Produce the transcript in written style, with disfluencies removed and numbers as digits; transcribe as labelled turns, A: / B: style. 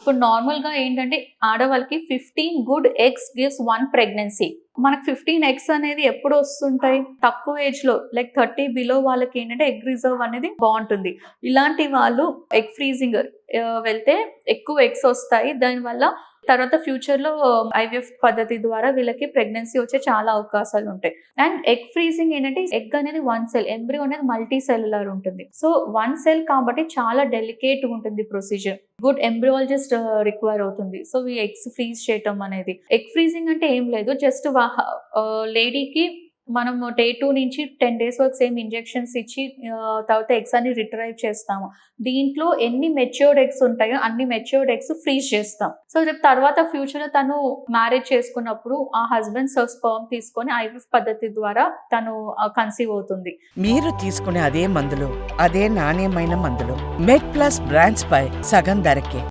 A: ఇప్పుడు నార్మల్‌గా ఏంటంటే ఆడవాళ్ళకి 15 గుడ్ ఎగ్స్ గివ్స్ 1 ప్రెగ్నెన్సీ. మనకు 15 ఎగ్స్ అనేది ఎప్పుడొస్తుంటాయి? తక్కువ ఏజ్‌లో లైక్ 30 బిలో వాళ్ళకేంటంటే ఎగ్ రిజర్వ్ అనేది బావుంటుంది. ఇలాంటి వాళ్ళు ఎగ్ ఫ్రీజింగ్ వెళ్తే ఎక్కువ ఎగ్స్ ఒస్తాయి. దానివల్ల తర్వాత ఫ్యూచర్‌లో ఐవీఎఫ్ పద్ధతి ద్వారా వీళ్ళకి ప్రెగ్నెన్సీ వచ్చే చాలా అవకాశాలుంటాయి. అండ్ ఎగ్ ఫ్రీజింగ్ ఏంటంటే ఎగ్ అనేది 1 సెల్, ఎంబ్రియో అనేది మల్టీ సెల్యులర్ ఉంటుంది. సో 1 సెల్ కాబట్టి చాలా డెలికేట్‌గా ఉంటుంది ప్రొసీజర్. గుడ్ ఎంబ్రియాలజిస్ట్ రిక్వైర్ అవుతుంది. సో ఈ ఎగ్స్ ఫ్రీజ్ చేయటం అనేది. ఎగ్ ఫ్రీజింగ్ అంటే ఏం లేదు. జస్ట్ లేడీకి మనము డే 2 నుంచి 10 డేస్ వరకు సేమ్ ఇంజెక్షన్స్ ఇచ్చి తర్వాత ఎగ్స్ అన్ని రిట్రైవ్ చేస్తాము. దీంట్లో ఎన్ని మెచ్యూర్డ్ ఎగ్స్ ఉంటాయో అన్ని మెచ్యూర్డ్ ఎగ్స్ ఫ్రీజ్ చేస్తాం. సో రేపు తర్వాత ఫ్యూచర్‌లో తను మ్యారేజ్ చేసుకున్నప్పుడు ఆ హస్బెండ్ స్పెర్మ్ తీసుకొని ఐవీఎఫ్ పద్ధతి ద్వారా తను కన్సీవ్ అవుతుంది.
B: మీరు తీసుకునే అదే మందులు, అదే నాణ్యమైన మందులు మెడ్ ప్లస్ బ్రాండ్స్ పై సగం ధరకే.